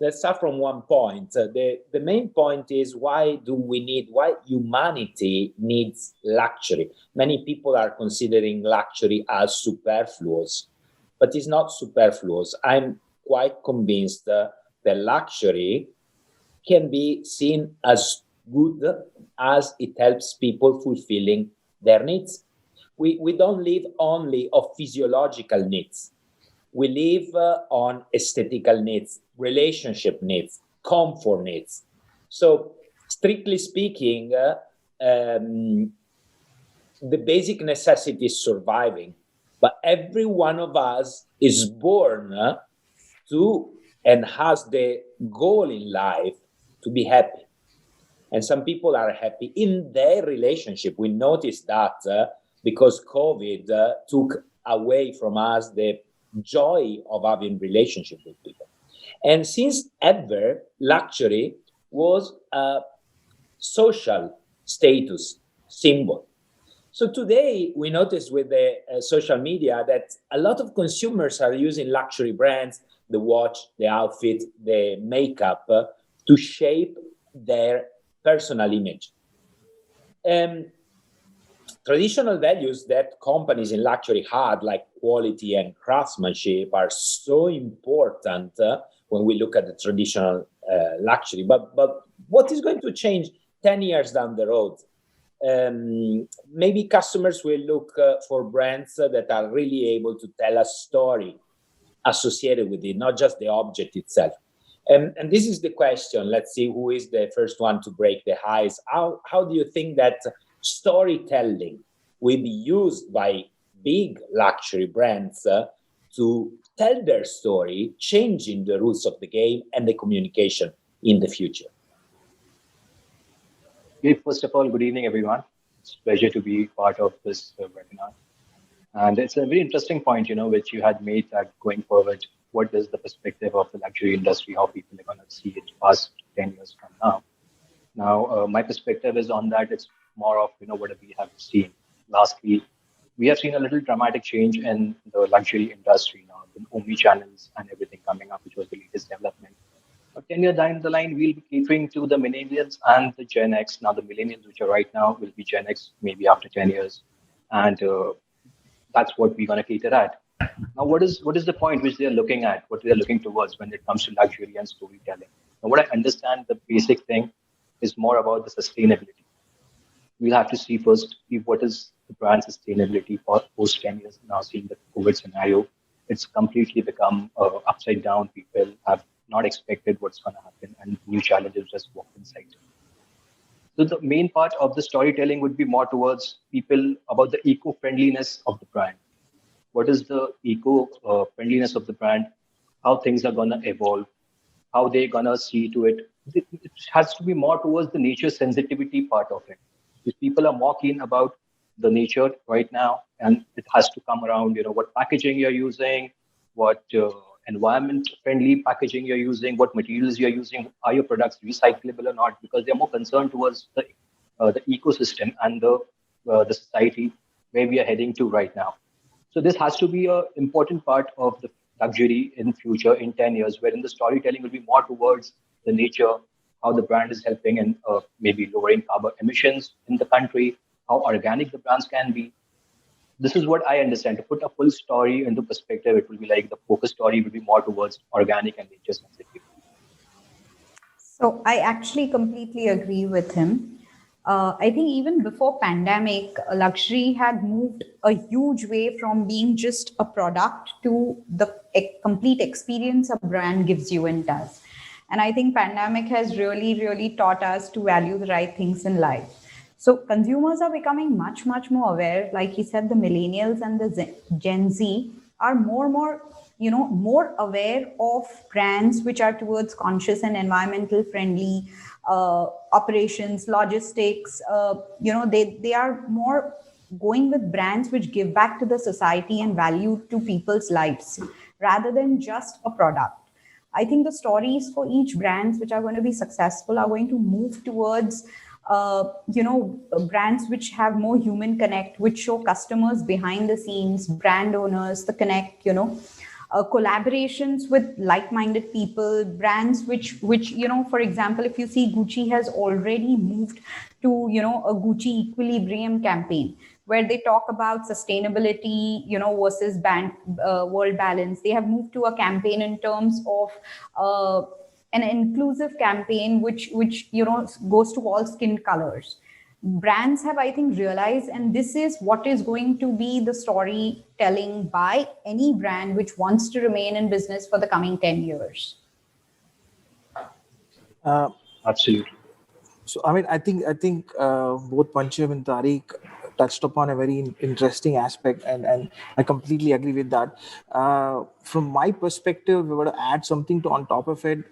let's start from one point. The main point is why humanity needs luxury. Many people are considering luxury as superfluous, but it's not superfluous. I'm quite convinced that luxury can be seen as good as it helps people fulfilling their needs. We don't live only of physiological needs. We live on aesthetical needs, relationship needs, comfort needs. So, strictly speaking, the basic necessity is surviving. But every one of us is born to and has the goal in life to be happy. And some people are happy in their relationship. We noticed that because COVID took away from us the joy of having relationship with people. And since ever, luxury was a social status symbol. So today we notice with the social media that a lot of consumers are using luxury brands, the watch, the outfit, the makeup, to shape their personal image. Traditional values that companies in luxury had, like quality and craftsmanship, are so important when we look at the traditional luxury. But what is going to change 10 years down the road? Maybe customers will look for brands that are really able to tell a story associated with it, not just the object itself. And this is the question. Let's see who is the first one to break the ice. How do you think that storytelling will be used by big luxury brands to tell their story, changing the rules of the game and the communication in the future? First of all, good evening, everyone. It's a pleasure to be part of this webinar. And it's a very interesting point, which you had made, that going forward, what is the perspective of the luxury industry, how people are going to see it past 10 years from now. Now, my perspective is on that. It's more of, what we have seen. Lastly, we have seen a little dramatic change in the luxury industry now, the omni-channels and everything coming up, which was the latest development. 10 years down the line, we'll be catering to the millennials and the Gen X. Now, the millennials, which are right now, will be Gen X maybe after 10 years. And that's what we're going to cater at. Now, what is the point which they're looking at, what they're looking towards when it comes to luxury and storytelling? Now, what I understand, the basic thing is more about the sustainability. We'll have to see first what is the brand sustainability for post 10 years. Now, seeing the COVID scenario, it's completely become upside down. People have not expected what's going to happen, and new challenges just walked inside. So the main part of the storytelling would be more towards people about the eco-friendliness of the brand. What is the eco-friendliness of the brand? How things are going to evolve? How they're going to see to it? It has to be more towards the nature sensitivity part of it. If people are more keen about the nature right now, and it has to come around, what packaging you're using, what environment-friendly packaging you're using, what materials you're using, are your products recyclable or not? Because they're more concerned towards the ecosystem and the society where we are heading to right now. So this has to be an important part of the luxury in future, in 10 years, wherein the storytelling will be more towards the nature, how the brand is helping in maybe lowering carbon emissions in the country, how organic the brands can be. This is what I understand. To put a full story into perspective, it will be like the focus story will be more towards organic and nature sensitive. So I actually completely agree with him. I think even before pandemic, luxury had moved a huge way from being just a product to the complete experience a brand gives you and does. And I think pandemic has really, really taught us to value the right things in life. So consumers are becoming much, much more aware. Like he said, the millennials and the Gen Z are more aware of brands which are towards conscious and environmental friendly operations, logistics. They are more going with brands which give back to the society and value to people's lives rather than just a product. I think the stories for each brands which are going to be successful are going to move towards brands which have more human connect, which show customers behind the scenes, brand owners, the connect, collaborations with like-minded people, brands which for example, if you see, Gucci has already moved to a Gucci equilibrium campaign where they talk about sustainability versus world balance. They have moved to a campaign in terms of an inclusive campaign which goes to all skin colors. Brands have, I think, realized, and this is what is going to be the storytelling by any brand which wants to remain in business for the coming 10 years. Absolutely. So, I mean, I think both Pancham and Tariq touched upon a very interesting aspect, and I completely agree with that. From my perspective, if we were to add something to on top of it,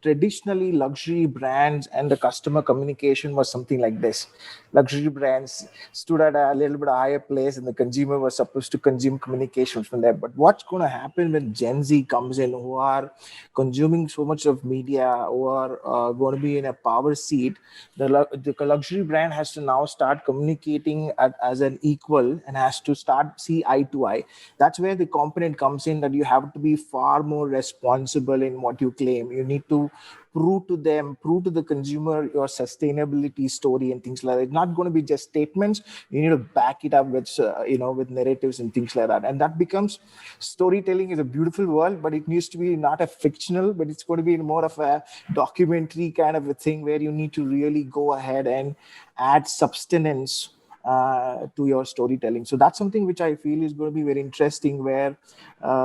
traditionally luxury brands and the customer communication was something like this. Luxury brands stood at a little bit higher place, and the consumer was supposed to consume communication from there. But what's going to happen when Gen Z comes in, who are consuming so much of media, who are going to be in a power seat? The luxury brand has to now start communicating as an equal and has to start see eye to eye. That's where the component comes in, that you have to be far more responsible in what you claim. You need to prove to them, prove to the consumer your sustainability story and things like that. It's not going to be just statements. You need to back it up with with narratives and things like that. And that becomes storytelling is a beautiful world, but it needs to be not a fictional, but it's going to be more of a documentary kind of a thing where you need to really go ahead and add substance to your storytelling. So that's something which I feel is going to be very interesting, where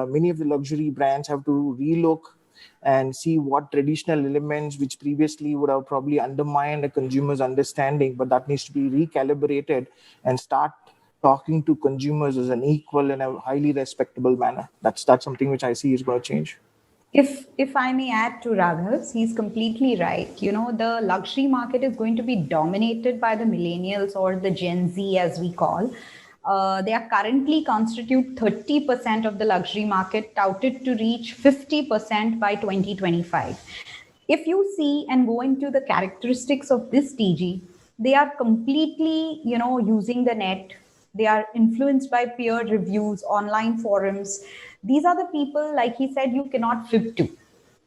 many of the luxury brands have to relook and see what traditional elements which previously would have probably undermined a consumer's understanding, but that needs to be recalibrated and start talking to consumers as an equal in a highly respectable manner. That's something which I see is going to change. If I may add to Raghav's, he's completely right. The luxury market is going to be dominated by the millennials, or the Gen Z as we call. They are currently constitute 30% of the luxury market, touted to reach 50% by 2025. If you see and go into the characteristics of this TG, they are completely, using the net. They are influenced by peer reviews, online forums. These are the people, like he said, you cannot fib to.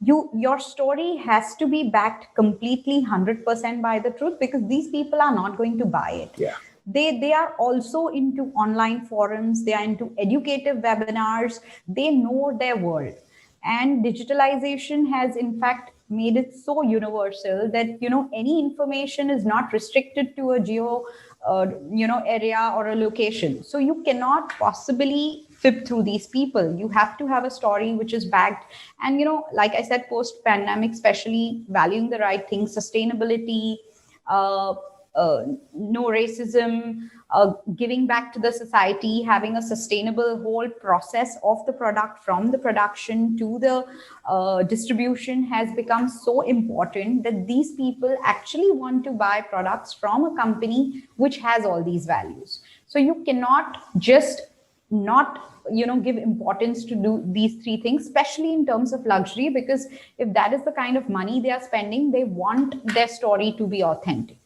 Your story has to be backed completely 100% by the truth, because these people are not going to buy it. Yeah. They are also into online forums. They are into educative webinars. They know their world. And digitalization has in fact made it so universal that any information is not restricted to a geo area or a location. So you cannot possibly fib through these people. You have to have a story which is backed. And like I said, post pandemic, especially valuing the right things, sustainability, no racism, giving back to the society, having a sustainable whole process of the product from the production to the distribution has become so important that these people actually want to buy products from a company which has all these values. So you cannot just not give importance to do these three things, especially in terms of luxury, because if that is the kind of money they are spending, they want their story to be authentic.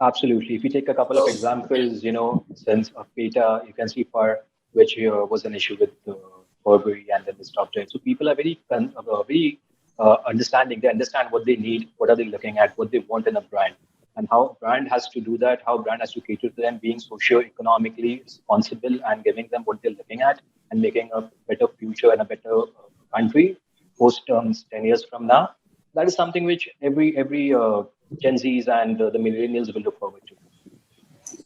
Absolutely. If you take a couple of examples, since of beta, you can see for which was an issue with Burberry and then disrupted. So people are very understanding. They understand what they need, what are they looking at, what they want in a brand, and how brand has to do that, how brand has to cater to them, being socio-economically responsible and giving them what they're looking at and making a better future and a better country post 10 years from now. That is something which every Gen Zs and the millennials will look forward to.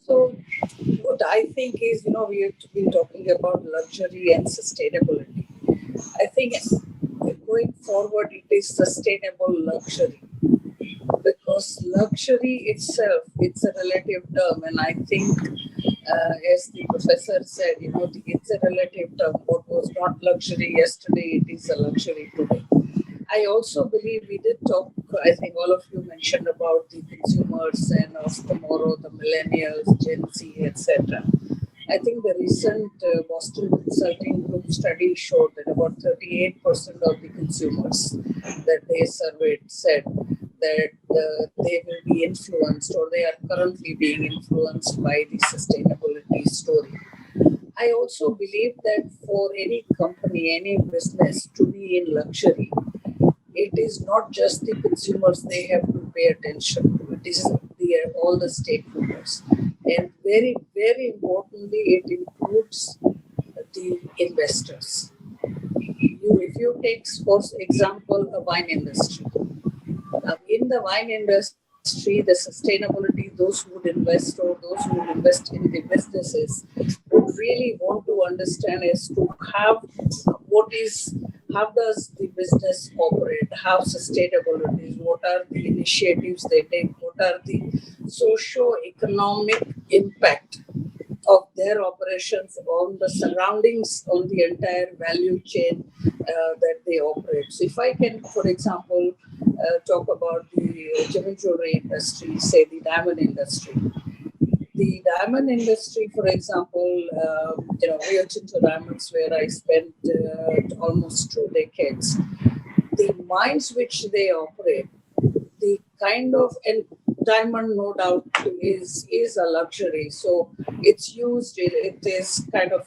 So, what I think is, we have been talking about luxury and sustainability. I think going forward, it is sustainable luxury, because luxury itself, it's a relative term. And I think, as the professor said, it's a relative term. What was not luxury yesterday, it is a luxury today. I also believe we did talk, I think all of you mentioned about the consumers and of tomorrow, the millennials, Gen Z, etc. I think the recent Boston Consulting Group study showed that about 38% of the consumers that they surveyed said that they will be influenced, or they are currently being influenced by the sustainability story. I also believe that for any company, any business to be in luxury, it is not just the consumers they have to pay attention to. It is all the stakeholders. And very, very importantly, it includes the investors. If you take, for example, a wine industry. In the wine industry, the sustainability, those who would invest or those who would invest in the businesses would really want to understand as to how does the business operate, how sustainable it is, what are the initiatives they take, what are the socio-economic impact of their operations on the surroundings, on the entire value chain that they operate. So, if I can, for example, talk about the jewelry industry, say the diamond industry. The diamond industry, for example, Rio Tinto Diamonds, where I spent almost 2 decades, the mines which they operate, the kind of, and diamond no doubt is a luxury, so it's used, it is kind of,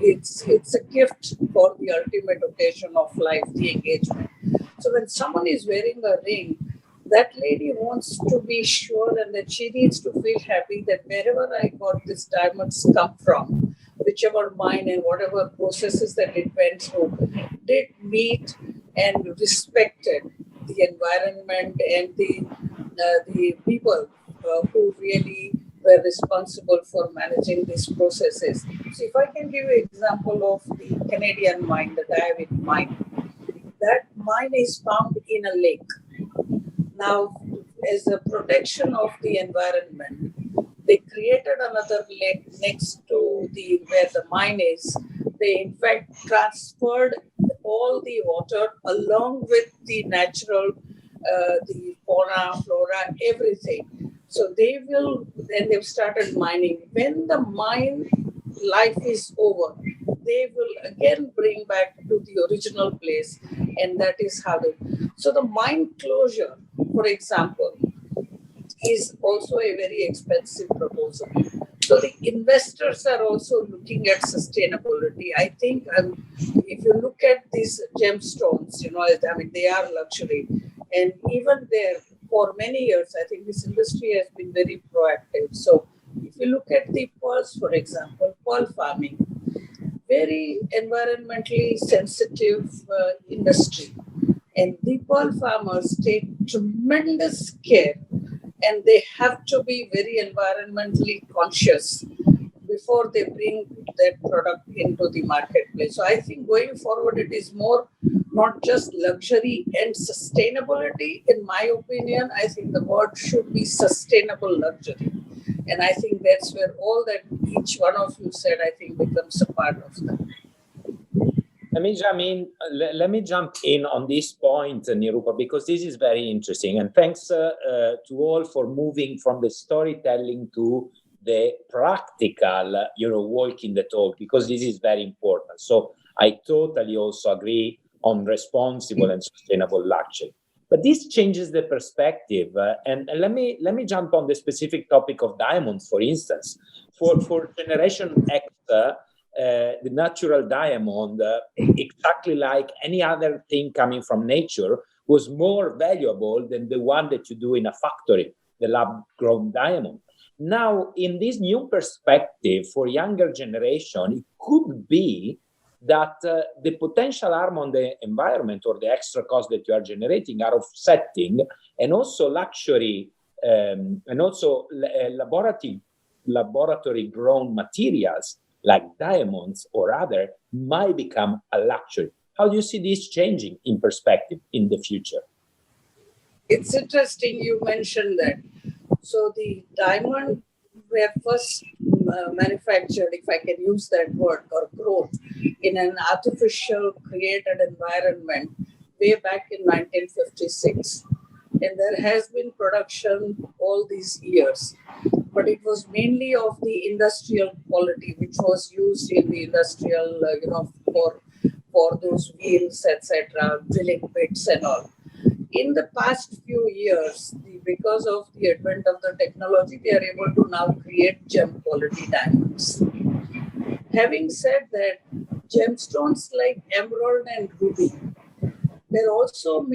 it's a gift for the ultimate occasion of life, the engagement. So when someone is wearing a ring, that lady wants to be sure and that she needs to feel happy that wherever I got these diamonds come from, whichever mine and whatever processes that it went through, did meet and respected the environment and the people who really were responsible for managing these processes. So if I can give you an example of the Canadian mine, the Diavik mine, that mine is found in a lake. Now, as a protection of the environment, they created another lake next to where the mine is. They in fact transferred all the water along with the natural, the fauna, flora, everything. So they've started mining. When the mine life is over, they will again bring back to the original place, and that is how they. So the mine closure, for example, is also a very expensive proposal. So the investors are also looking at sustainability. I think if you look at these gemstones, they are luxury. And even there, for many years, I think this industry has been very proactive. So if you look at the pearls, for example, pearl farming, very environmentally sensitive industry. And the pearl farmers take tremendous care, and they have to be very environmentally conscious before they bring that product into the marketplace. So I think going forward, it is more not just luxury and sustainability. In my opinion, I think the word should be sustainable luxury. And I think that's where all that each one of you said, I think, becomes a part of that. Let me jump in on this point, Nirupa, because this is very interesting. And thanks to all for moving from the storytelling to the practical, walking the talk, because this is very important. So I totally also agree on responsible and sustainable luxury. But this changes the perspective. And let me jump on the specific topic of diamonds, for instance. For Generation X, the natural diamond, exactly like any other thing coming from nature, was more valuable than the one that you do in a factory, the lab-grown diamond. Now, in this new perspective for younger generation, it could be that the potential harm on the environment or the extra cost that you are generating are offsetting, and also luxury and also laboratory grown materials like diamonds or other might become a luxury. How do you see this changing in perspective in the future? It's interesting you mentioned that. So the diamond were first manufactured, if I can use that word, or grown in an artificial created environment way back in 1956. And there has been production all these years. But it was mainly of the industrial quality, which was used in the industrial, for those wheels, etc., drilling bits and all. In the past few years, because of the advent of the technology, they are able to now create gem quality diamonds. having said that, gemstones like emerald and ruby, they're also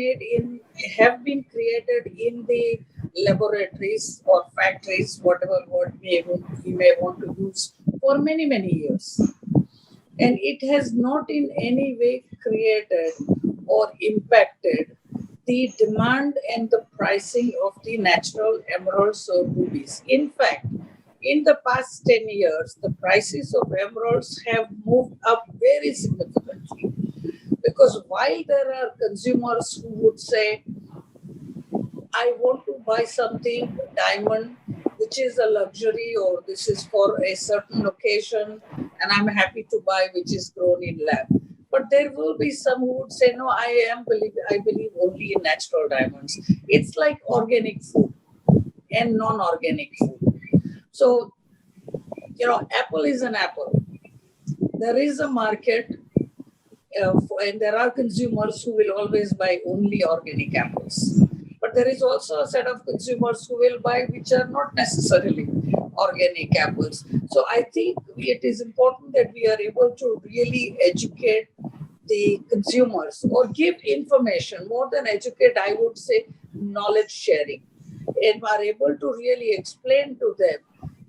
have been created in the laboratories or factories, whatever word we may want to use, for many, many years. And it has not in any way created or impacted the demand and the pricing of the natural emeralds or rubies. In fact, in the past 10 years, the prices of emeralds have moved up very significantly. Because while there are consumers who would say, I want to buy something diamond, which is a luxury, or this is for a certain occasion, and I'm happy to buy which is grown in lab. But there will be some who would say, no, I believe only in natural diamonds. It's like organic food and non-organic food. So, apple is an apple. There is a market, and there are consumers who will always buy only organic apples. But there is also a set of consumers who will buy which are not necessarily organic apples. So I think it is important that we are able to really educate the consumers or give information. More than educate, I would say knowledge sharing. And are able to really explain to them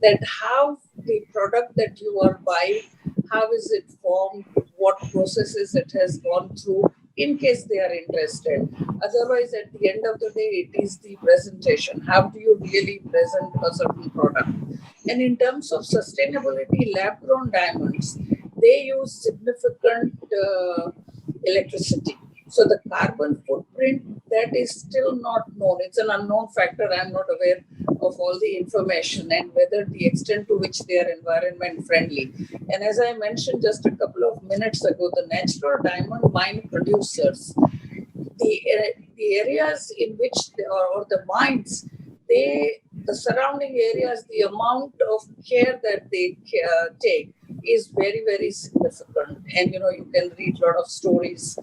that how the product that you are buying, how is it formed, what processes it has gone through, in case they are interested. Otherwise, at the end of the day, it is the presentation. How do you really present a certain product? And in terms of sustainability, lab-grown diamonds, they use significant electricity. So the carbon footprint, that is still not known. It's an unknown factor. I'm not aware of all the information and whether the extent to which they are environment friendly. And as I mentioned just a couple of minutes ago, the natural diamond mine producers, the areas in which or the mines, the surrounding areas, the amount of care that they take is very, very significant. And you can read a lot of stories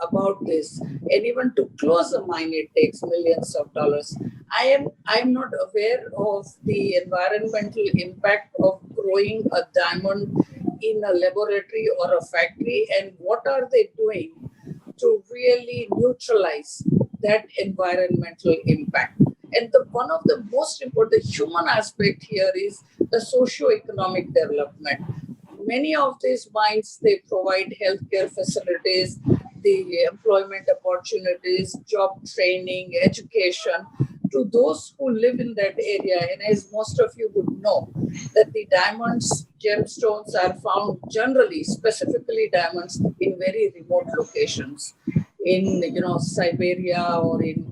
about this. And even to close a mine, it takes millions of dollars. I'm not aware of the environmental impact of growing a diamond in a laboratory or a factory, and what are they doing to really neutralize that environmental impact. And one of the most important, the human aspect here is the socio-economic development. Many of these mines, they provide healthcare facilities, the employment opportunities, job training, education to those who live in that area. And as most of you would know, that the diamonds, gemstones are found generally, specifically diamonds, in very remote locations, in Siberia or in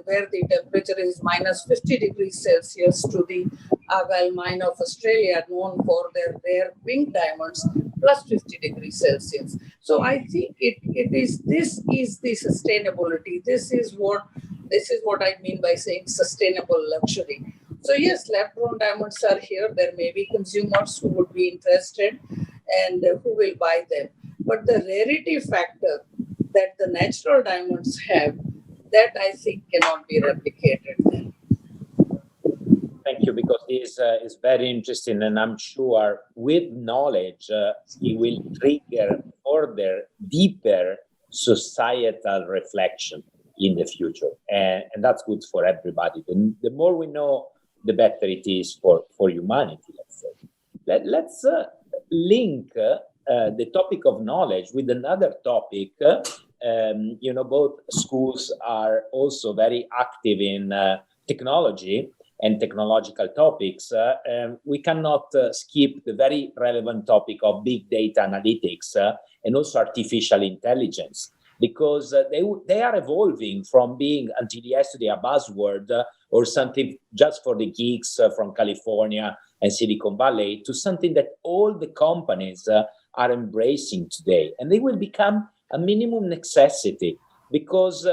where the temperature is minus 50 degrees Celsius, to the Argyle mine of Australia, known for their rare pink diamonds, plus 50 degrees Celsius. So I think this is the sustainability. This is what I mean by saying sustainable luxury. So yes, lab-grown diamonds are here. There may be consumers who would be interested and who will buy them. But the rarity factor that the natural diamonds have, that I think cannot be replicated then. Thank you, because this is very interesting, and I'm sure with knowledge, it will trigger further, deeper societal reflection in the future, and that's good for everybody. The more we know, the better it is for humanity. Let's say. Let's link the topic of knowledge with another topic. Both schools are also very active in technology and technological topics. We cannot skip the very relevant topic of big data analytics and also artificial intelligence, because they are evolving from being until yesterday a buzzword or something just for the geeks from California and Silicon Valley to something that all the companies are embracing today, and they will become a minimum necessity, because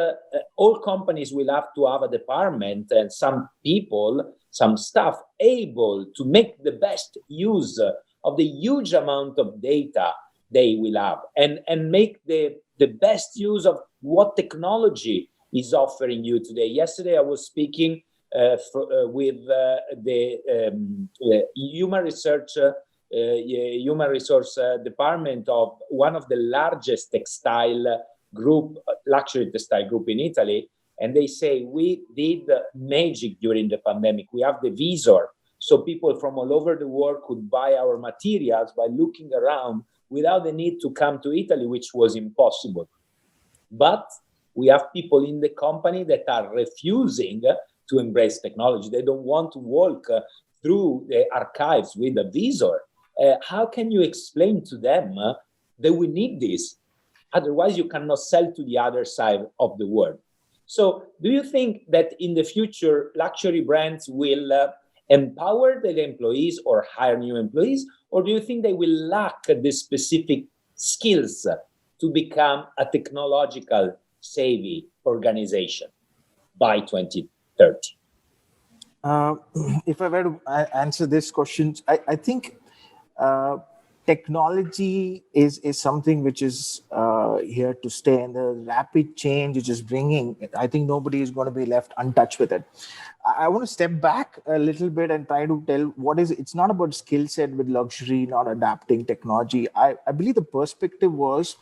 all companies will have to have a department and some people, some staff able to make the best use of the huge amount of data they will have, and make the best use of what technology is offering you today. Yesterday, I was speaking with the human research human resource department of one of the largest luxury textile group in Italy, and they say we did magic during the pandemic. We have the visor, so people from all over the world could buy our materials by looking around without the need to come to Italy, which was impossible. But we have people in the company that are refusing to embrace technology. They don't want to walk through the archives with a visor. How can you explain to them that we need this? Otherwise, you cannot sell to the other side of the world. So do you think that in the future, luxury brands will empower their employees or hire new employees? Or do you think they will lack the specific skills to become a technological savvy organization by 2030? If I were to answer this question, I think technology is something which is here to stay, and the rapid change which is bringing, I think nobody is going to be left untouched with it. I want to step back a little bit and try to tell it's not about skill set with luxury, not adapting technology. I believe the perspective was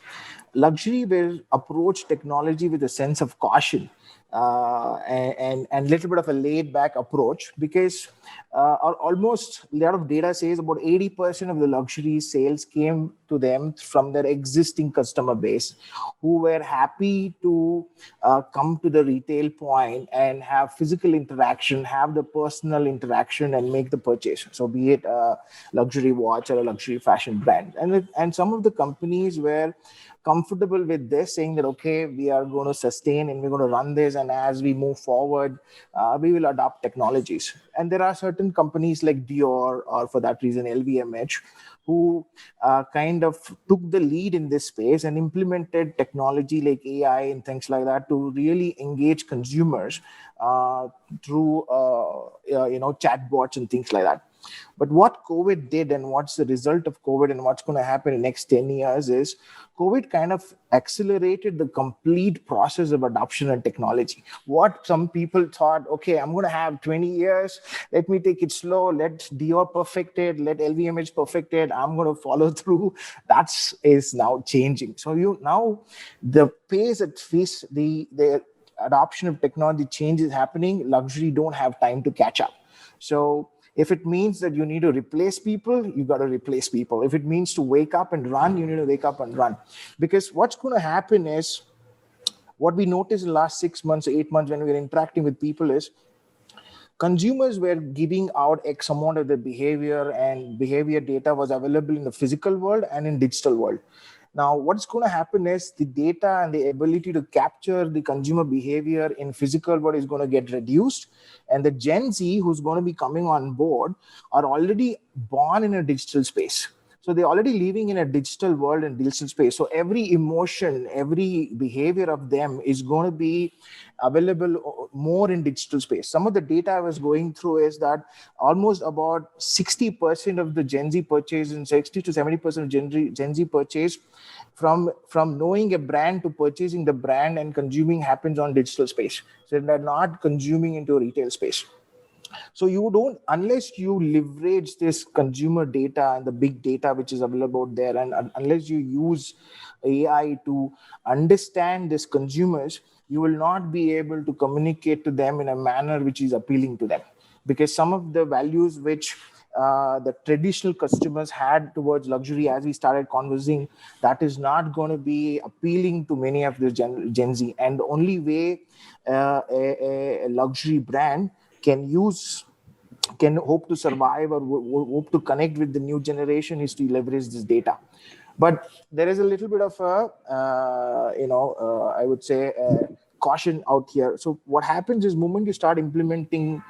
luxury will approach technology with a sense of caution. And little bit of a laid back approach, because almost a lot of data says about 80% of the luxury sales came to them from their existing customer base, who were happy to come to the retail point and have physical interaction, have the personal interaction and make the purchase. So be it a luxury watch or a luxury fashion brand. And some of the companies were comfortable with this, saying that, okay, we are going to sustain and we're going to run this, and as we move forward, we will adopt technologies. And there are certain companies like Dior, or for that reason LVMH, who kind of took the lead in this space and implemented technology like AI and things like that to really engage consumers through chatbots and things like that. But what COVID did, and what's the result of COVID, and what's going to happen in the next 10 years is COVID kind of accelerated the complete process of adoption and technology. What some people thought, okay, I'm going to have 20 years, let me take it slow, let Dior perfect it, let LVMH perfect it, I'm going to follow through. That is now changing. So now the pace at which the adoption of technology change is happening, luxury don't have time to catch up. So if it means that you need to replace people, you got to replace people. If it means to wake up and run, you need to wake up and run. Because what's going to happen is, what we noticed in the last 6 months, 8 months when we were interacting with people is, consumers were giving out X amount of the behavior, and behavior data was available in the physical world and in digital world. Now, what's going to happen is the data and the ability to capture the consumer behavior in physical world is going to get reduced. And the Gen Z who's going to be coming on board are already born in a digital space. So they're already living in a digital world and digital space. So every emotion, every behavior of them is going to be available more in digital space. Some of the data I was going through is that almost about 60% of the Gen Z purchase and 60 to 70% of Gen Z purchase from knowing a brand to purchasing the brand and consuming happens on digital space. So they're not consuming into a retail space. So you don't, unless you leverage this consumer data and the big data which is available out there, and unless you use AI to understand these consumers, you will not be able to communicate to them in a manner which is appealing to them. Because some of the values which the traditional customers had towards luxury, as we started conversing, that is not going to be appealing to many of the Gen Z. And the only way a luxury brand can hope to survive or hope to connect with the new generation is to leverage this data. But there is a little bit of I would say caution out here. So what happens is, moment you start implementing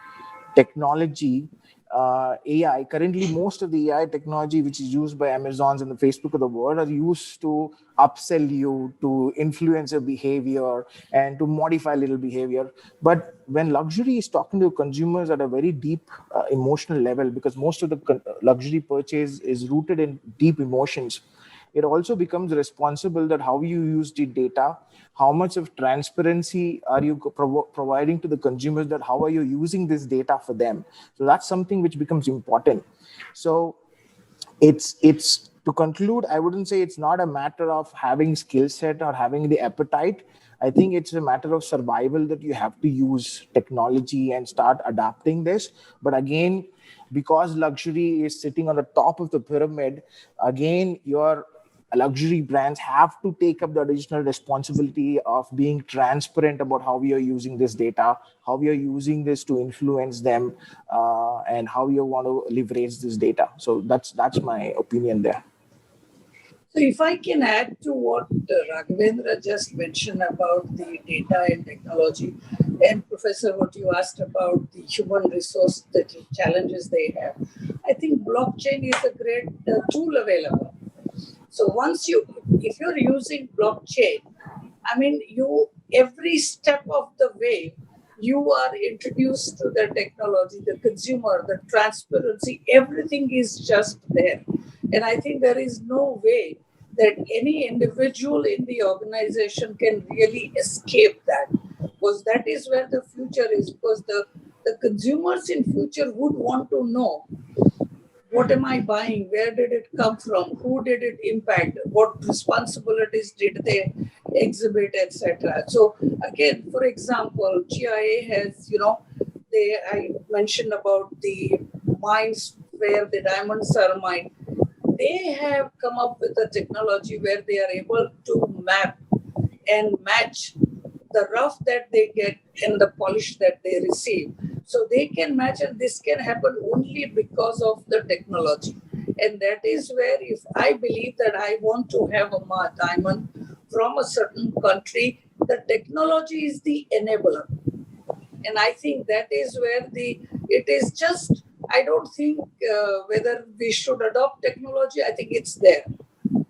technology, AI, currently most of the AI technology which is used by Amazons and the Facebook of the world are used to upsell you, to influence your behavior and to modify little behavior. But when luxury is talking to consumers at a very deep emotional level, because most of the luxury purchase is rooted in deep emotions, it also becomes responsible that how you use the data, how much of transparency are you providing to the consumers, that how are you using this data for them. So that's something which becomes important. So it's to conclude, I wouldn't say it's not a matter of having skill set or having the appetite. I think it's a matter of survival, that you have to use technology and start adapting this. But again, because luxury is sitting on the top of the pyramid, again, your luxury brands have to take up the additional responsibility of being transparent about how we are using this data, how we are using this to influence them, and how you want to leverage this data. So that's my opinion there. So, if I can add to what Raghavendra just mentioned about the data and technology, and Professor, what you asked about the human resource, the challenges they have, I think blockchain is a great tool available. So if you're using blockchain, I mean, every step of the way, you are introduced to the technology, the consumer, the transparency, everything is just there. And I think there is no way that any individual in the organization can really escape that, because that is where the future is, because the consumers in future would want to know, what am I buying? Where did it come from? Who did it impact? What responsibilities did they exhibit, etc. So again, for example, GIA has, I mentioned about the mines where the diamonds are mined. They have come up with a technology where they are able to map and match the rough that they get and the polish that they receive. So they can match, and this can happen only because of the technology. And that is where, if I believe that I want to have a diamond from a certain country, the technology is the enabler. And I think that is where it is just, I don't think whether we should adopt technology, I think it's there.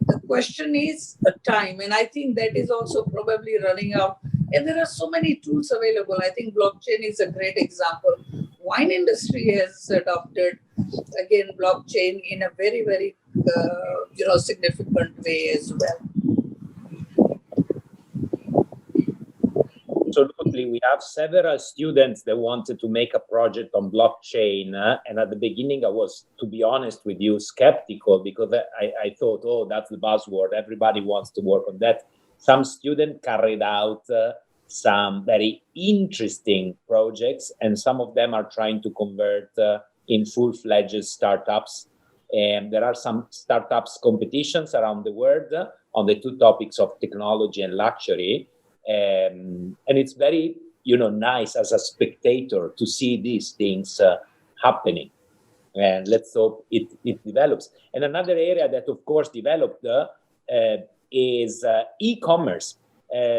The question is a time, and I think that is also probably running out. And there are so many tools available. I think blockchain is a great example. Wine industry has adopted again blockchain in a very, very significant way as well. Absolutely. We have several students that wanted to make a project on blockchain. And at the beginning, I was, to be honest with you, skeptical, because I thought, oh, that's the buzzword. Everybody wants to work on that. Some students carried out some very interesting projects, and some of them are trying to convert in full-fledged startups. And there are some startups competitions around the world on the two topics of technology and luxury. And it's very, nice as a spectator to see these things happening. And let's hope it develops. And another area that, of course, developed is e-commerce.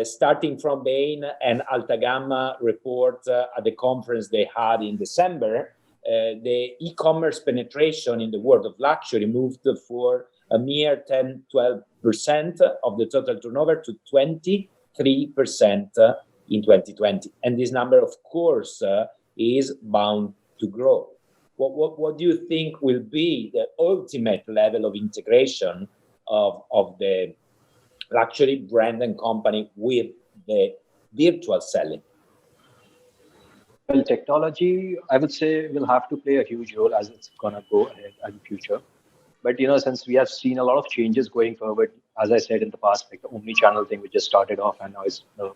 Starting from Bain and Alta Gamma report at the conference they had in December, the e-commerce penetration in the world of luxury moved for a mere 10-12% of the total turnover to 23% in 2020. And this number, of course, is bound to grow. What do you think will be the ultimate level of integration of the luxury brand and company with the virtual selling? Well, technology, I would say, will have to play a huge role as it's going to go ahead in the future. But, since we have seen a lot of changes going forward, as I said in the past, like the omni-channel thing, which just started off and now is the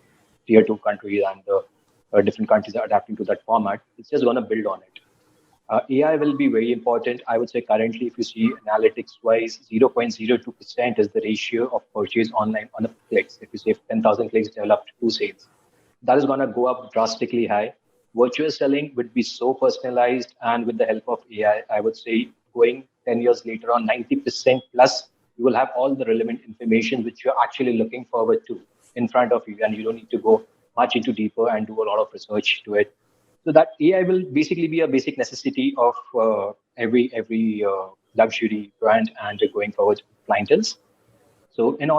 tier 2 countries and the different countries are adapting to that format, it's just going to build on it. AI will be very important. I would say currently, if you see analytics-wise, 0.02% is the ratio of purchase online on a clicks. If you say 10,000 clicks developed 2 sales, that is going to go up drastically high. Virtual selling would be so personalized, and with the help of AI, I would say going 10 years later on, 90% plus, you will have all the relevant information which you're actually looking forward to in front of you, and you don't need to go much into deeper and do a lot of research to it. So that AI will basically be a basic necessity of every luxury brand and going forward clientele. So in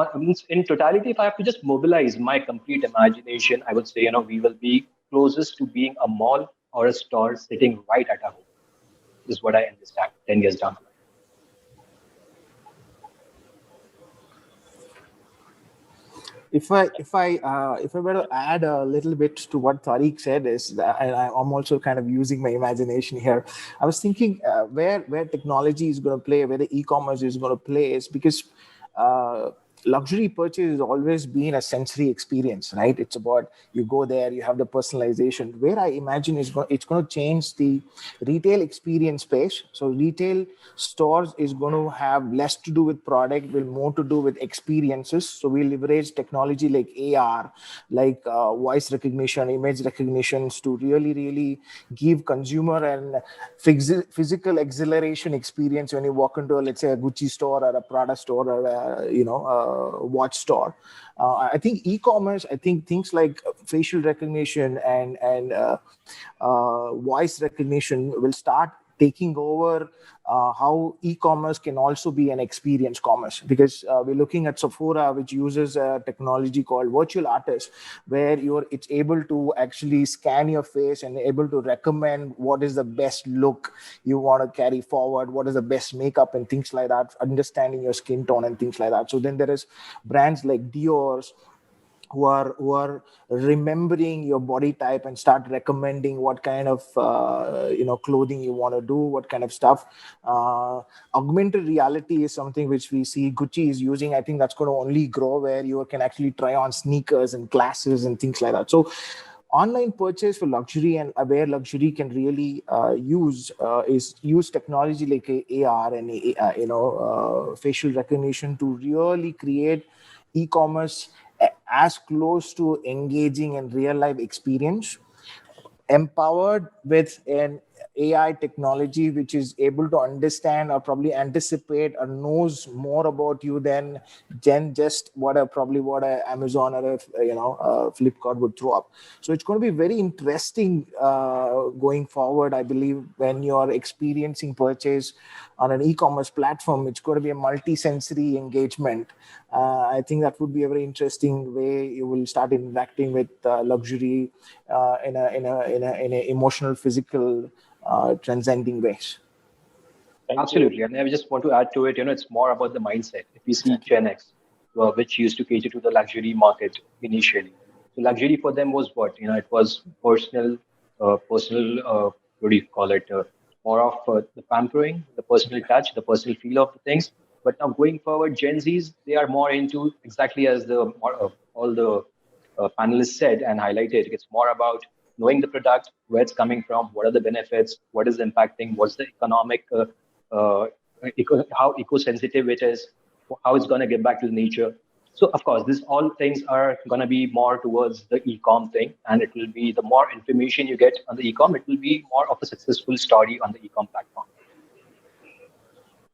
totality, if I have to just mobilize my complete imagination, I would say we will be closest to being a mall or a store sitting right at our home. This is what I understand 10 years down the line. If I were to add a little bit to what Tariq said, is that, and I'm also kind of using my imagination here. I was thinking where technology is going to play, where the e-commerce is going to play, is because uh, luxury purchase has always been a sensory experience, right? It's about, you go there, you have the personalization. Where I imagine it's going to change the retail experience space. So retail stores is going to have less to do with product, will more to do with experiences. So we leverage technology like AR, like voice recognition, image recognitions, to really give consumer and physical exhilaration experience when you walk into, let's say, a Gucci store or a Prada store or a watch store. I think e-commerce, I think things like facial recognition and voice recognition will start taking over how e-commerce can also be an experience commerce, because we're looking at Sephora, which uses a technology called virtual artist, where it's able to actually scan your face and able to recommend what is the best look you want to carry forward, what is the best makeup and things like that, understanding your skin tone and things like that. So then there is brands like Dior's who are remembering your body type and start recommending what kind of clothing you want to do, what kind of stuff. Augmented reality is something which we see Gucci is using. I think that's going to only grow, where you can actually try on sneakers and glasses and things like that. So online purchase for luxury, and where luxury can really use technology like AR and facial recognition to really create e-commerce as close to engaging in real life experience, empowered with an AI technology which is able to understand or probably anticipate or knows more about you than just what a Amazon or a Flipkart would throw up. So it's going to be very interesting going forward. I believe when you're experiencing purchase on an e-commerce platform, it's going to be a multi-sensory engagement. I think that would be a very interesting way you will start interacting with luxury in a emotional, physical, transcending ways. Thank Absolutely. you. And I just want to add to it, it's more about the mindset. If we see Gen X, which used to cater to the luxury market initially. So luxury for them was what? It was what do you call it? More of the pampering, the personal touch, the personal feel of the things. But now going forward, Gen Zs, they are more into exactly as all the panelists said and highlighted. It's more about knowing the product, where it's coming from, what are the benefits, what is impacting, what's the economic, how eco-sensitive it is, how it's going to get back to the nature. So, of course, this all things are going to be more towards the e-com thing, and it will be the more information you get on the e-com, it will be more of a successful story on the e-com platform.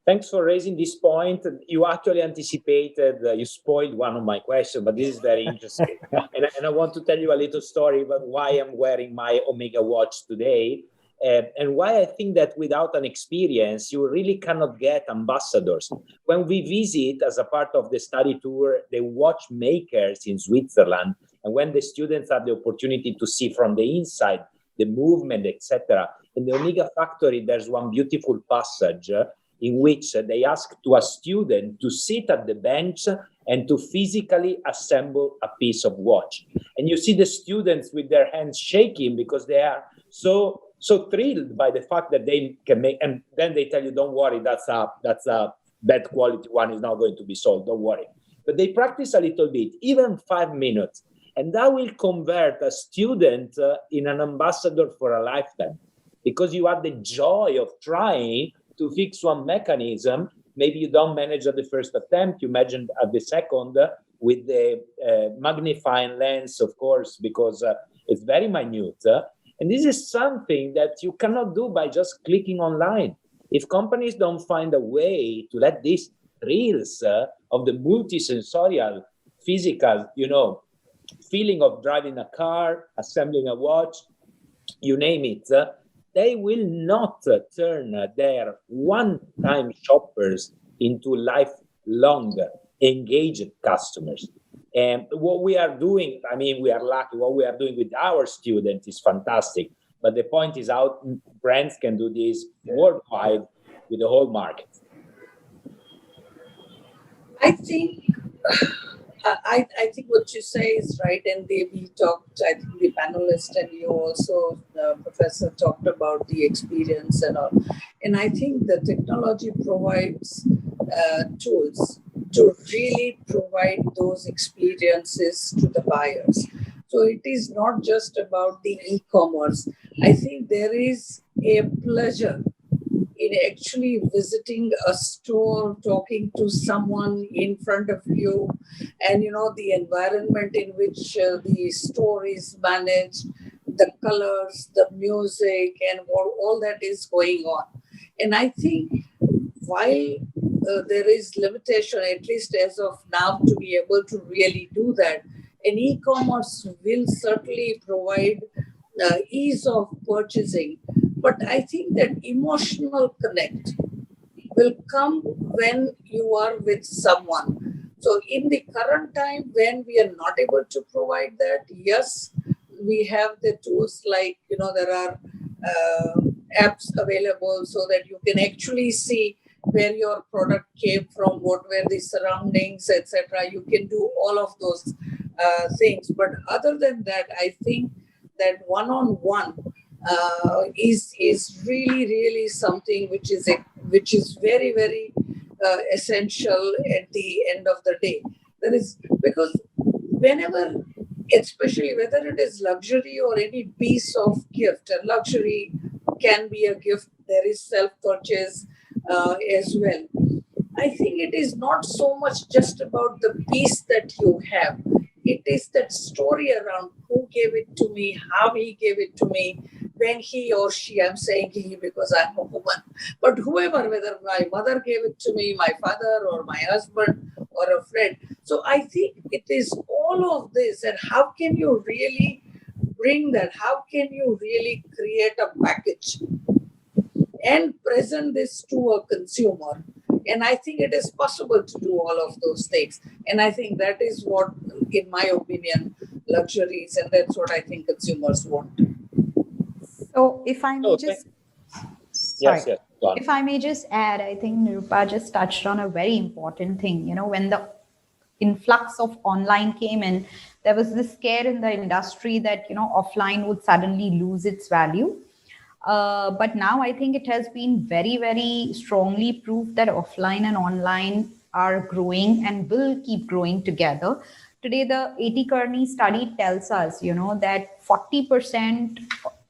Thanks for raising this point. You actually anticipated, you spoiled one of my questions, but this is very interesting. And I want to tell you a little story about why I'm wearing my Omega watch today, and why I think that without an experience, you really cannot get ambassadors. When we visit as a part of the study tour, the watchmakers in Switzerland, and when the students have the opportunity to see from the inside the movement, etc., in the Omega factory, there's one beautiful passage in which they ask to a student to sit at the bench and to physically assemble a piece of watch. And you see the students with their hands shaking because they are so thrilled by the fact that they can make, and then they tell you, don't worry, that's a bad quality one, is not going to be sold, don't worry. But they practice a little bit, even 5 minutes, and that will convert a student in an ambassador for a lifetime, because you have the joy of trying to fix one mechanism. Maybe you don't manage at the first attempt, you manage at the second with the magnifying lens, of course, because it's very minute. And this is something that you cannot do by just clicking online. If companies don't find a way to let these thrills of the multisensorial, physical, feeling of driving a car, assembling a watch, you name it, they will not turn their one-time shoppers into lifelong engaged customers. And what we are doing, we are lucky. What we are doing with our students is fantastic. But the point is how brands can do this worldwide with the whole market. I think I think what you say is right, and we talked. I think the panelist and you also, Professor, talked about the experience and all. And I think the technology provides tools to really provide those experiences to the buyers. So it is not just about the e-commerce. I think there is a pleasure in actually visiting a store, talking to someone in front of you, and the environment in which the store is managed, the colors, the music, and all that is going on. And I think while there is limitation, at least as of now, to be able to really do that, and e-commerce will certainly provide ease of purchasing. But I think that emotional connect will come when you are with someone. So in the current time when we are not able to provide that, yes, we have the tools like, there are apps available so that you can actually see where your product came from, what were the surroundings, etc. You can do all of those things. But other than that, I think that one-on-one is really something which is very, very essential at the end of the day. That is because whenever, especially whether it is luxury or any piece of gift, and luxury can be a gift, there is self-purchase as well. I think it is not so much just about the piece that you have. It is that story around who gave it to me, how he gave it to me, when he or she, I'm saying he because I'm a woman, but whoever, whether my mother gave it to me, my father or my husband or a friend. So I think it is all of this, and how can you really bring that? How can you really create a package and present this to a consumer? And I think it is possible to do all of those things. And I think that is what, in my opinion, luxury is, and that's what I think consumers want. So if I may just, yes. If I may just add, I think Nirupa just touched on a very important thing. When the influx of online came in, there was this scare in the industry that, offline would suddenly lose its value. But now I think it has been very, very strongly proved that offline and online are growing and will keep growing together. Today, the A.T. Kearney study tells us, that 40%,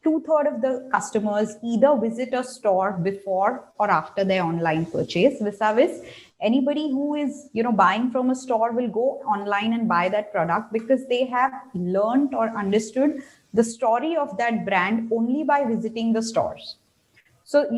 two-thirds of the customers either visit a store before or after their online purchase. Vis-a-vis, anybody who is, buying from a store will go online and buy that product because they have learned or understood the story of that brand only by visiting the stores. So,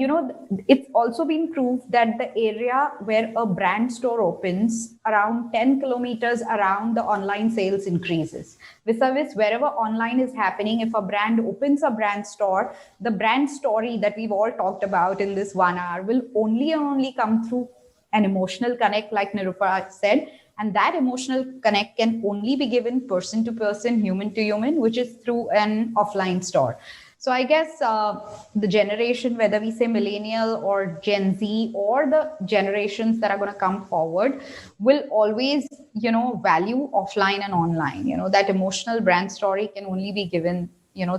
it's also been proved that the area where a brand store opens, around 10 kilometers around, the online sales increases. Vis-a-vis, wherever online is happening, if a brand opens a brand store, the brand story that we've all talked about in this 1 hour will only come through an emotional connect, like Nirupa said. And that emotional connect can only be given person to person, human to human, which is through an offline store. So I guess the generation, whether we say millennial or Gen Z or the generations that are going to come forward, will always, value offline and online. That emotional brand story can only be given,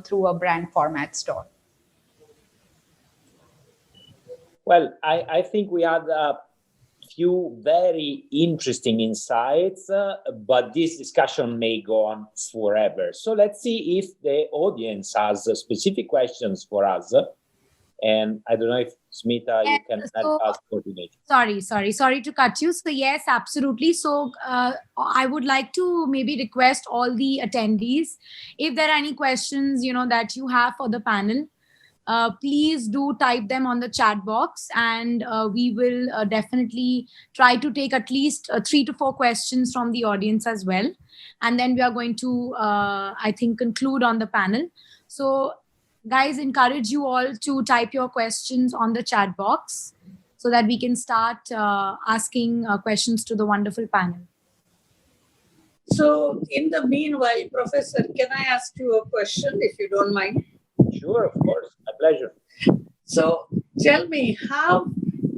through a brand format store. Well, I think we had a few very interesting insights, but this discussion may go on forever. So let's see if the audience has specific questions for us. And I don't know if Smita, you can help us coordinate. Sorry to cut you. So yes, absolutely. So I would like to maybe request all the attendees, if there are any questions, that you have for the panel, please do type them on the chat box, and we will definitely try to take at least 3 to 4 questions from the audience as well. And then we are going to, I think, conclude on the panel. So guys, encourage you all to type your questions on the chat box so that we can start asking questions to the wonderful panel. So in the meanwhile, Professor, can I ask you a question, if you don't mind? Sure, of course. My pleasure. So tell me, how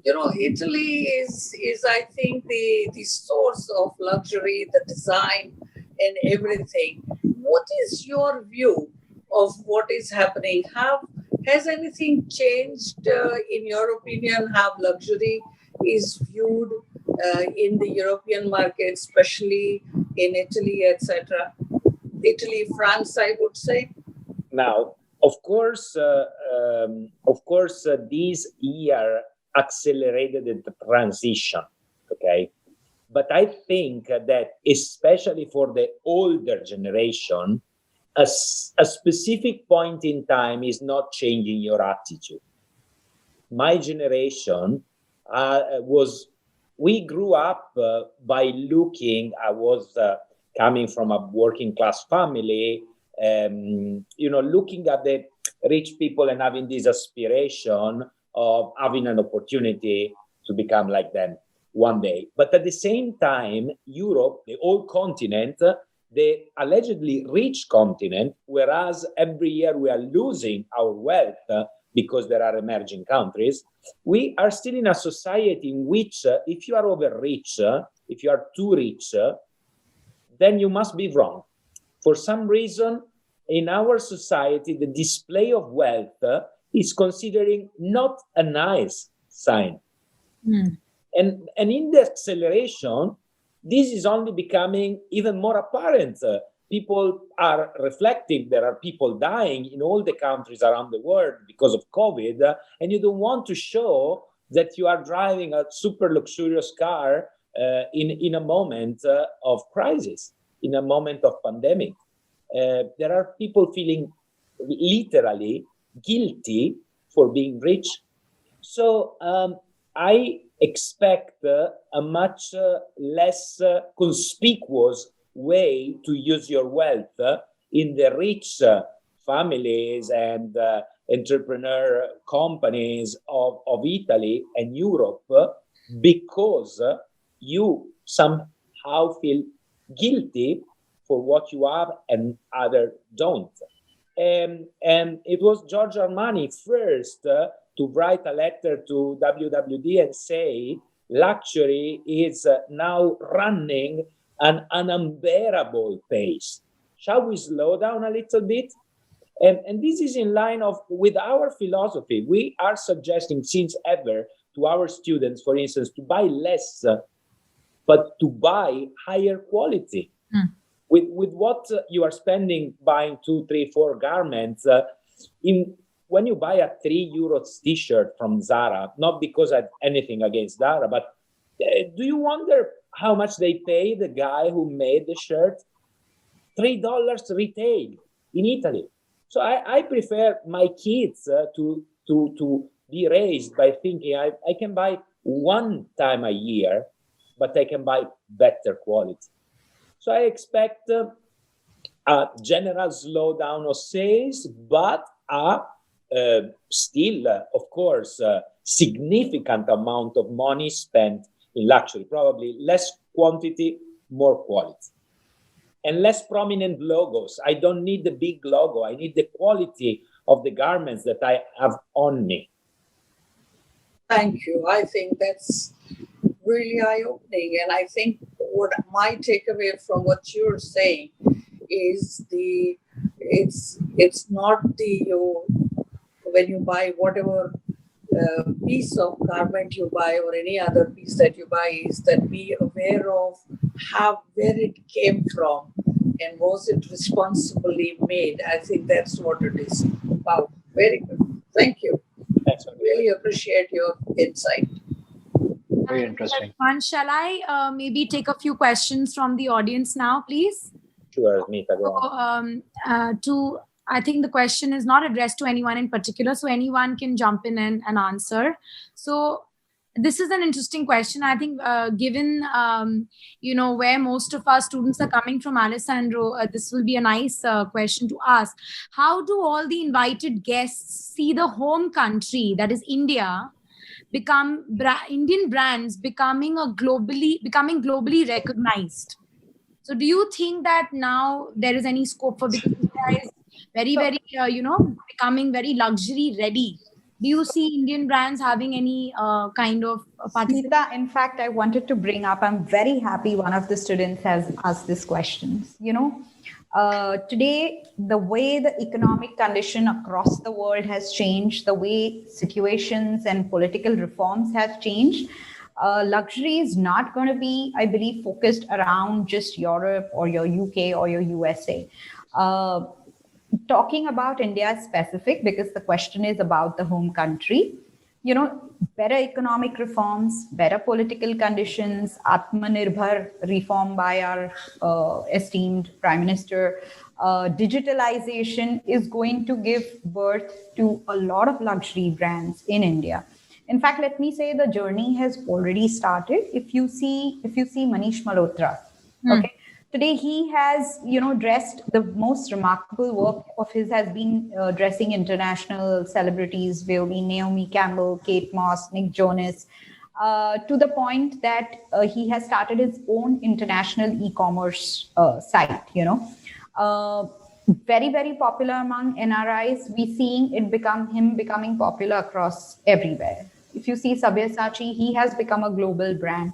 Italy is I think the source of luxury, the design, and everything. What is your view of what is happening? Has anything changed in your opinion? How luxury is viewed in the European market, especially in Italy, etc. Italy, France, I would say. Now, this year accelerated the transition. Okay, but I think that especially for the older generation, a specific point in time is not changing your attitude. My generation we grew up by looking. I was coming from a working class family, looking at the rich people and having this aspiration of having an opportunity to become like them one day. But at the same time, Europe, the old continent, the allegedly rich continent, whereas every year we are losing our wealth because there are emerging countries, we are still in a society in which if you are over rich, if you are too rich, then you must be wrong. For some reason, in our society, the display of wealth is considering not a nice sign. And in the acceleration, this is only becoming even more apparent. People are reflecting. There are people dying in all the countries around the world because of COVID, and you don't want to show that you are driving a super luxurious car in a moment of crisis, in a moment of pandemic. There are people feeling literally guilty for being rich. So I expect a much less conspicuous way to use your wealth in the rich families and entrepreneur companies of Italy and Europe, because you somehow feel guilty for what you have and others don't. And it was George Armani first to write a letter to WWD and say luxury is now running an unbearable pace. Shall we slow down a little bit? And this is in line with our philosophy. We are suggesting since ever to our students, for instance, to buy less, but to buy higher quality. With what you are spending buying 2, 3, 4 garments, when you buy a €3 t-shirt from Zara, not because I have anything against Zara, but do you wonder how much they pay the guy who made the shirt? $3 retail in Italy. So I prefer my kids to be raised by thinking I can buy one time a year, but I can buy better quality. So I expect a general slowdown of sales, but still, of course, significant amount of money spent in luxury. Probably less quantity, more quality. And less prominent logos. I don't need the big logo. I need the quality of the garments that I have on me. Thank you. I think that's really eye-opening. And I think what my takeaway from what you're saying is it's not when you buy whatever piece of garment you buy or any other piece that you buy, is that be aware of where it came from and was it responsibly made. I think that's what it is. Wow, very good. Thank you. Thanks. Really appreciate your insight. Very interesting. Shall I maybe take a few questions from the audience now, please? Sure, Mita, go on. I think the question is not addressed to anyone in particular, so anyone can jump in and answer. So this is an interesting question. I think given, where most of our students are coming from, Alessandro, this will be a nice question to ask. How do all the invited guests see the home country, that is India, Indian brands becoming globally recognized? So do you think that now there is any scope for, because India is very, very, becoming very luxury ready. Do you see Indian brands having any kind of participation? Smita, in fact, I wanted to bring up, I'm very happy one of the students has asked this question. Today, the way the economic condition across the world has changed, the way situations and political reforms have changed, luxury is not going to be, I believe, focused around just Europe or your UK or your USA. Talking about India specific, because the question is about the home country, better economic reforms, better political conditions, Atmanirbhar reform by our esteemed Prime Minister, digitalization is going to give birth to a lot of luxury brands in India. In fact, let me say the journey has already started. If you see Manish Malhotra, okay, today he has dressed, the most remarkable work of his has been dressing international celebrities. Will be Naomi Campbell, Kate Moss, Nick Jonas, to the point that he has started his own international e-commerce site. Very, very popular among NRIs. We seeing it becoming popular across everywhere. If you see Sabyasachi, he has become a global brand.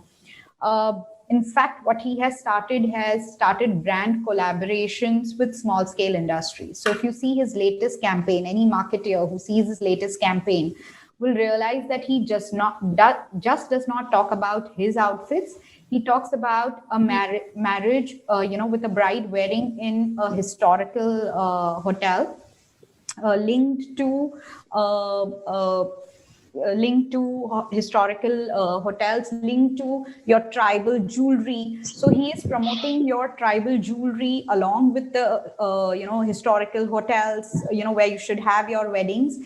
In fact, what he has started brand collaborations with small scale industries. So if you see his latest campaign, any marketer who sees his latest campaign will realize that he just does not talk about his outfits. He talks about a marriage, with a bride wearing in a historical hotel, linked to historical hotels, linked to your tribal jewelry. So he is promoting your tribal jewelry along with the historical hotels, where you should have your weddings,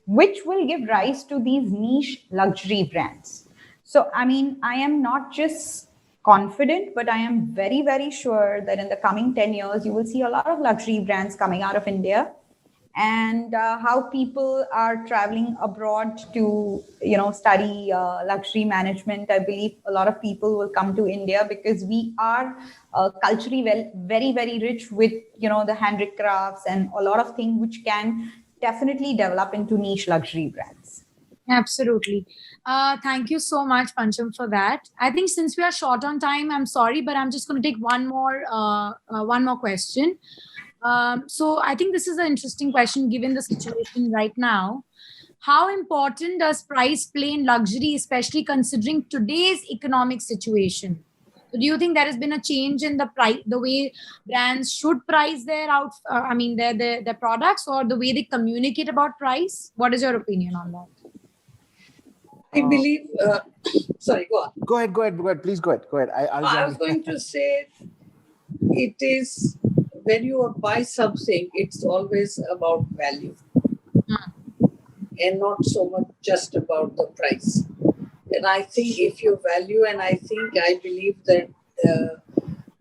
which will give rise to these niche luxury brands. So I mean, I am not just confident, but I am very, very sure that in the coming 10 years, you will see a lot of luxury brands coming out of India. And how people are traveling abroad to study luxury management, I believe a lot of people will come to India because we are culturally very, very rich with the handicrafts and a lot of things which can definitely develop into niche luxury brands. Absolutely. Thank you so much, Pancham, for that. I think since we are short on time, I'm sorry, but I'm just going to take one more question. So I think this is an interesting question given the situation right now. How important does price play in luxury, especially considering today's economic situation? So do you think there has been a change in the price, the way brands should price their their products, or the way they communicate about price? What is your opinion on that? I believe, sorry, go on. Go ahead. Please go ahead. I was going to say, it is, when you buy something, it's always about value and not so much just about the price. And I think if you value, and I believe that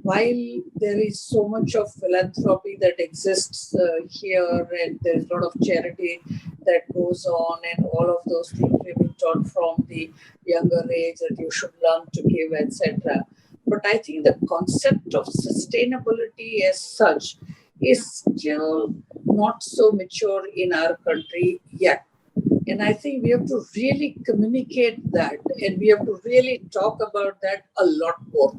while there is so much of philanthropy that exists here, and there's a lot of charity that goes on, and all of those things we've been taught from the younger age that you should learn to give, etc. But I think the concept of sustainability as such is still not so mature in our country yet. And I think we have to really communicate that, and we have to really talk about that a lot more,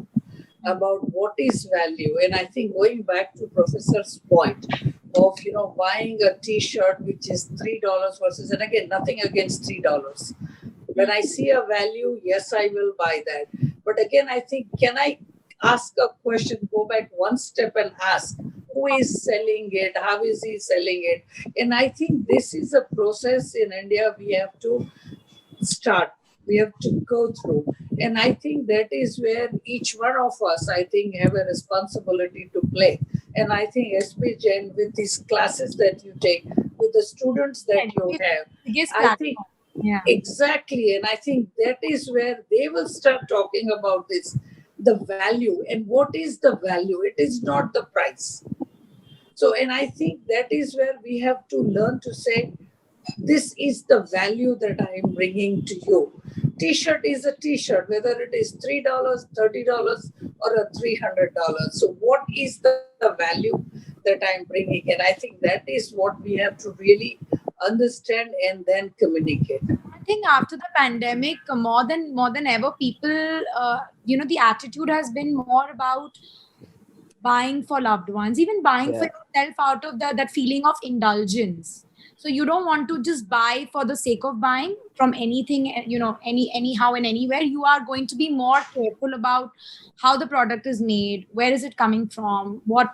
about what is value. And I think going back to Professor's point of buying a T-shirt which is $3 versus, and again, nothing against $3. When I see a value, yes, I will buy that. But again, I think, can I ask a question, go back one step and ask, who is selling it? How is he selling it? And I think this is a process in India we have to start. We have to go through. And I think that is where each one of us, I think, have a responsibility to play. And I think SP Jain, with these classes that you take, with the students that you have, I think, exactly. And I think that is where they will start talking about this, the value. And what is the value? It is not the price. So, and I think that is where we have to learn to say, this is the value that I am bringing to you. T-shirt is a T-shirt, whether it is $3, $30, or a $300. So what is the value that I'm bringing? And I think that is what we have to really understand and then communicate. I think after the pandemic, more than ever, people, the attitude has been more about buying for loved ones, even buying for yourself out of that feeling of indulgence. So you don't want to just buy for the sake of buying from anything, anyhow and anywhere. You are going to be more careful about how the product is made, where is it coming from, what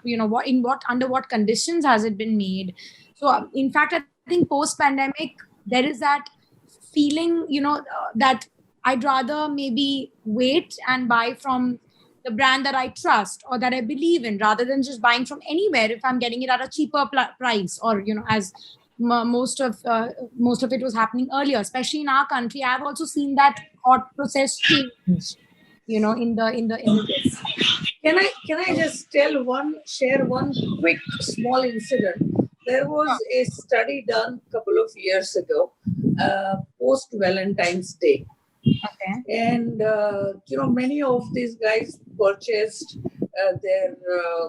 under what conditions has it been made. So in fact, I think post pandemic there is that feeling, that I'd rather maybe wait and buy from the brand that I trust or that I believe in, rather than just buying from anywhere if I'm getting it at a cheaper price, or as most of it was happening earlier, especially in our country. I've also seen that thought process change, in the Can I just share one quick small incident? There was a study done a couple of years ago, post Valentine's Day. Okay. And many of these guys purchased their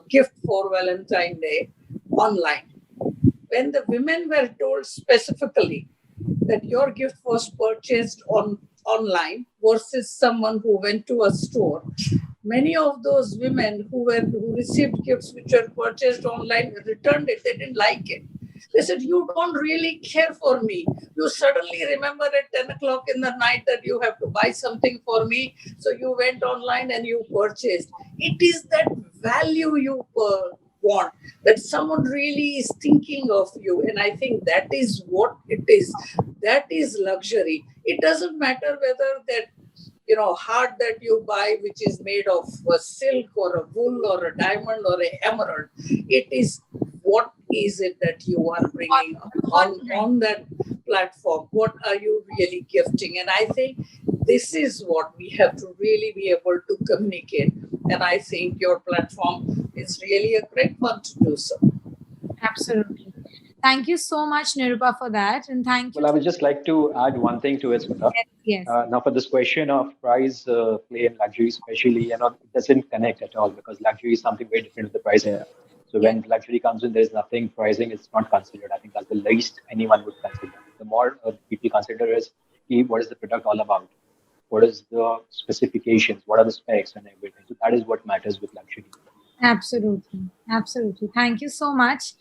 gift for Valentine's Day online. When the women were told specifically that your gift was purchased online versus someone who went to a store, many of those women who received gifts which were purchased online returned it. They didn't like it. They said, you don't really care for me. You suddenly remember at 10 o'clock in the night that you have to buy something for me. So you went online and you purchased. It is that value you want, that someone really is thinking of you. And I think that is what it is. That is luxury. It doesn't matter whether that heart that you buy, which is made of a silk or a wool or a diamond or a emerald. It is, what is it that you are bringing on that platform? What are you really gifting? And I think this is what we have to really be able to communicate. And I think your platform is really a great one to do so. Absolutely. Thank you so much, Nirupa, for that. And thank you. Well, I would just like to add one thing to it, Smita. Yes. Now, for this question of price play and luxury, especially, it doesn't connect at all, because luxury is something very different with the pricing. Yeah. So when luxury comes in, there's nothing pricing. It's not considered. I think that's the least anyone would consider. The more people consider is, what is the product all about? What is the specifications? What are the specs and everything? So that is what matters with luxury. Absolutely. Absolutely. Thank you so much.